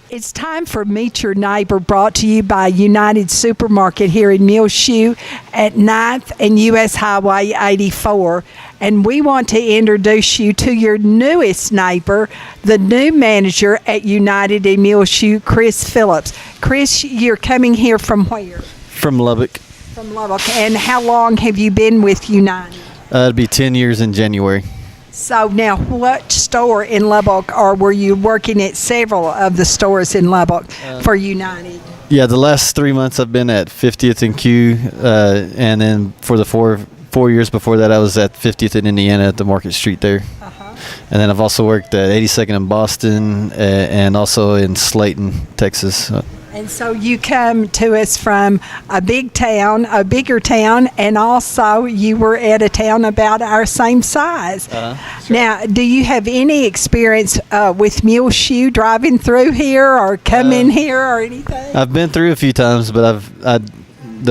It's time for Meet Your Neighbor, brought to you by United Supermarket here in Muleshoe at 9th and U.S. Highway 84. And we want to introduce you to your newest neighbor, the new manager at United in Muleshoe, Kris Phillips. Kris, you're coming here from where? From Lubbock. From Lubbock. And how long have you been with United? It'll be 10 years in January. So now, what store in Lubbock, or were you working at several of the stores in Lubbock for United? Yeah, the last 3 months I've been at 50th and Q, and then for the four years before that I was at 50th in Indiana at the Market Street there. And then I've also worked at 82nd in Boston and also in Slayton, Texas. And so you come to us from a bigger town, and also you were at a town about our same size. Sure. Now, do you have any experience with Muleshoe, driving through here or coming here or anything? I've been through a few times, but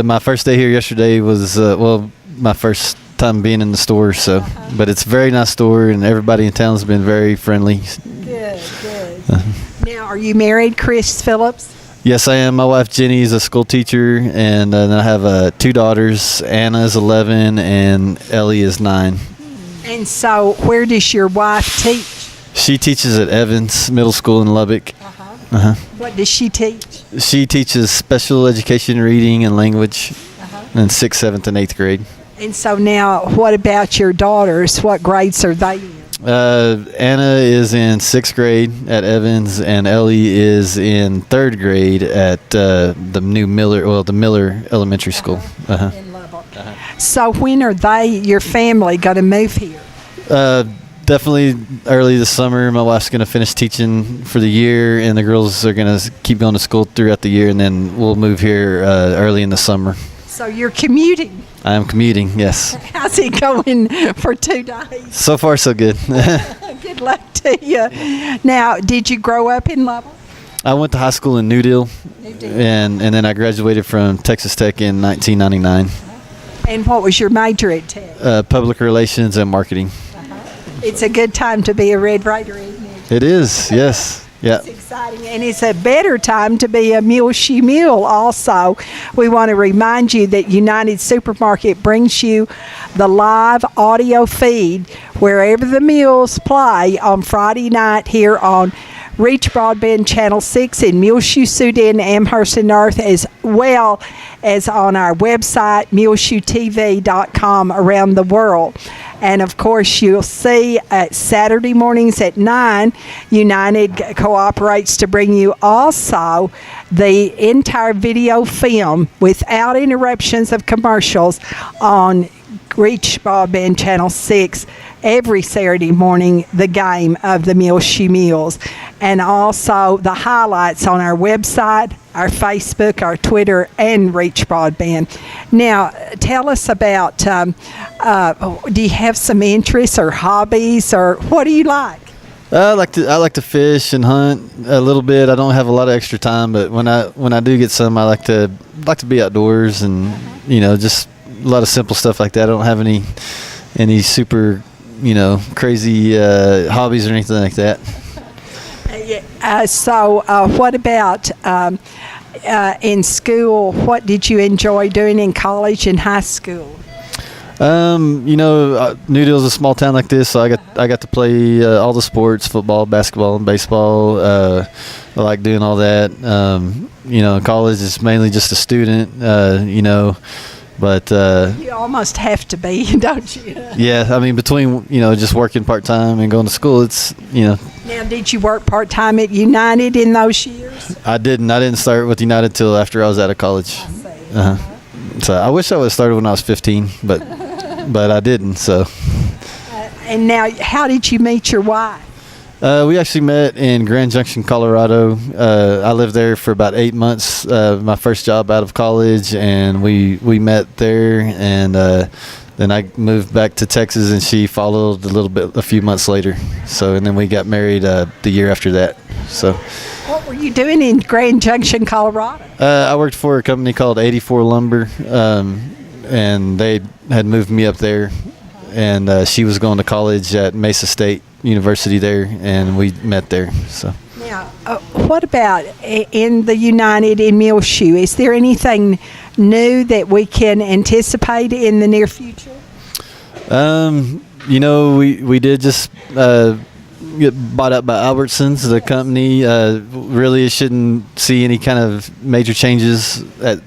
my first day here yesterday was my first time being in the store. So, but it's a very nice store, and everybody in town's been very friendly. Good. Now, are you married, Kris Phillips? Yes, I am. My wife Jenny is a school teacher, and then I have 2 daughters. Anna is 11, and Ellie is 9. And so, where does your wife teach? She teaches at Evans Middle School in Lubbock. What does she teach? She teaches special education, reading, and language in 6th, 7th, and 8th grade. And so now, what about your daughters? What grades are they in? Anna is in 6th grade at Evans, and Ellie is in 3rd grade at the Miller Elementary School. In Lubbock. So when are your family, going to move here? Definitely early this summer. My wife's going to finish teaching for the year, and the girls are going to keep going to school throughout the year, and then we'll move here early in the summer. So you're commuting? I am commuting, yes. How's it going for 2 days? So far, so good. Good luck to you. Now, did you grow up in Lubbock? I went to high school in New Deal. And then I graduated from Texas Tech in 1999. And what was your major at Tech? Public relations and marketing. It's a good time to be a Red Raider, isn't it? It is, yes. Yeah. It's exciting, and it's a better time to be a Muleshoe Mule also. We want to remind you that United Supermarket brings you the live audio feed wherever the Mules play on Friday night here on Reach Broadband Channel 6 in Muleshoe, Sudan, Amherst, and North, as well as on our website, muleshoetv.com, around the world. And, of course, you'll see at Saturday mornings at 9, United cooperates to bring you also the entire video film without interruptions of commercials on Reach Broadband Channel 6 every Saturday morning, the game of the Muleshoe Mules, and also the highlights on our website, our Facebook, our Twitter, and Reach Broadband. Now, tell us about, do you have some interests or hobbies, or what do you like? I like to fish and hunt a little bit. I don't have a lot of extra time, but when I do get some, I like to be outdoors, and just a lot of simple stuff like that. I don't have any super crazy hobbies or anything like that. So what about in school? What did you enjoy doing in college and high school? New Deal's a small town like this, so I got to play all the sports: football, basketball, and baseball. I like doing all that. In college, it's mainly just a student. But you almost have to be, don't you? Yeah, I mean, between just working part time and going to school, it's Now, did you work part time at United in those years? I didn't start with United till after I was out of college. I see. So I wish I would have started when I was 15, but I didn't. So. And now, how did you meet your wife? We actually met in Grand Junction, Colorado. I lived there for about 8 months, my first job out of college, and we met there, and then I moved back to Texas, and she followed a few months later. So, and then we got married the year after that. So. What were you doing in Grand Junction, Colorado? I worked for a company called 84 Lumber, and they had moved me up there, and she was going to college at Mesa State University there, and we met there. So. Now, what about in the United in Muleshoe? Is there anything new that we can anticipate in the near future? We did just get bought up by Albertsons, the company. Really shouldn't see any kind of major changes that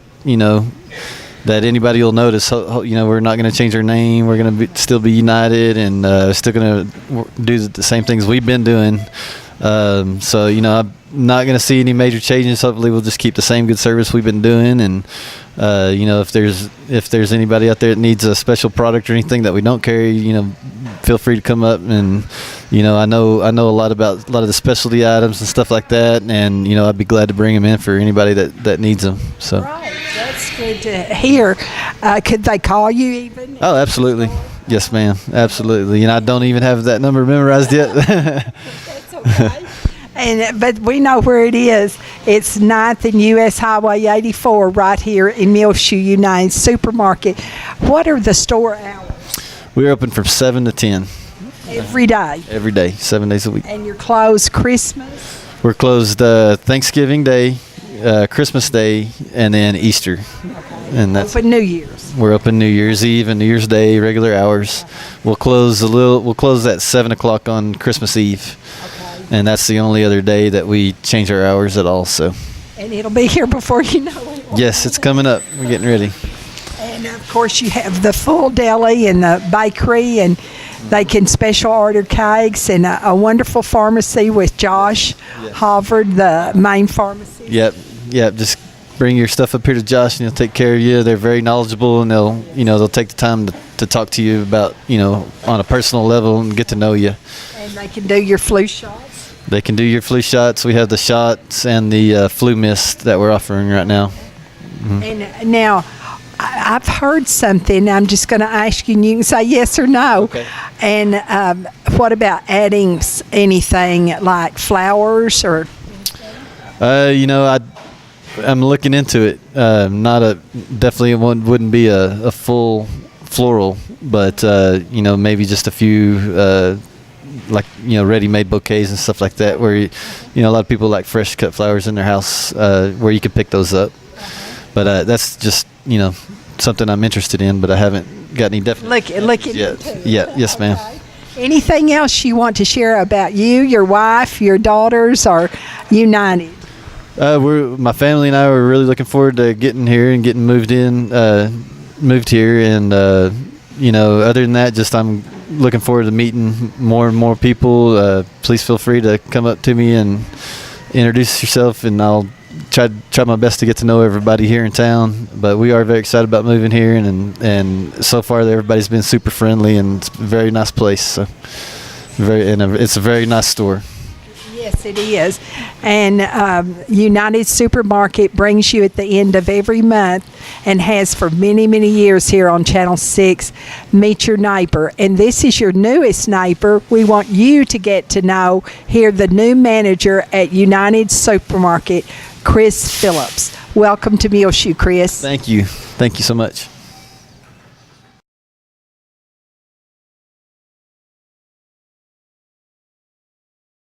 anybody will notice. We're not going to change our name. We're going to still be United, and still going to do the same things we've been doing. I'm not going to see any major changes. Hopefully, we'll just keep the same good service we've been doing. And if there's anybody out there that needs a special product or anything that we don't carry, feel free to come up. And I know a lot of the specialty items and stuff like that. And I'd be glad to bring them in for anybody that needs them. So. Right, that's good to hear. Could they call you even? Oh, absolutely. Yes, ma'am. Absolutely. I don't even have that number memorized yet. That's okay. But we know where it is. It's 9th and U.S. Highway 84 right here in Muleshoe United Supermarket. What are the store hours? We're open from 7 to 10. Every day? Every day, 7 days a week. And you're closed Christmas? We're closed Thanksgiving Day, Christmas Day, and then Easter. Okay. And that's open New Year's. We're open New Year's Eve and New Year's Day, regular hours. We'll close at 7 o'clock on Christmas Eve. And that's the only other day that we change our hours at all. So. And it'll be here before you know it. Yes, it's coming up. We're getting ready. And of course, you have the full deli and the bakery, and they can special order cakes, and a wonderful pharmacy with Josh Harvard, the main pharmacy. Yep. Just bring your stuff up here to Josh, and he'll take care of you. They're very knowledgeable, and they'll take the time to talk to you about on a personal level and get to know you. And they can do your flu shots. They can do your flu shots. We have the shots and the flu mist that we're offering right now. Mm-hmm. And now, I've heard something. I'm just going to ask you, and you can say yes or no. Okay. And what about adding anything like flowers or? I'm looking into it. Definitely wouldn't be a full floral, but maybe just a few. Ready-made bouquets and stuff like that, where a lot of people like fresh cut flowers in their house, where you can pick those up. But that's just something I'm interested in, but I haven't got any definite looking yet. Into Yeah, yes, ma'am. Okay. Anything else you want to share about you, your wife, your daughters, or United? My family and I were really looking forward to getting here and getting moved here, and other than that, just I'm looking forward to meeting more and more people. Please feel free to come up to me and introduce yourself, and I'll try my best to get to know everybody here in town. But we are very excited about moving here, and so far everybody's been super friendly, and it's a very nice place. So it's a very nice store. Yes, it is. And United Supermarket brings you at the end of every month, and has for many, many years here on Channel 6, Meet Your Neighbor. And this is your newest neighbor. We want you to get to know, hear the new manager at United Supermarket, Kris Phillips. Welcome to Muleshoe, Kris. Thank you. Thank you so much.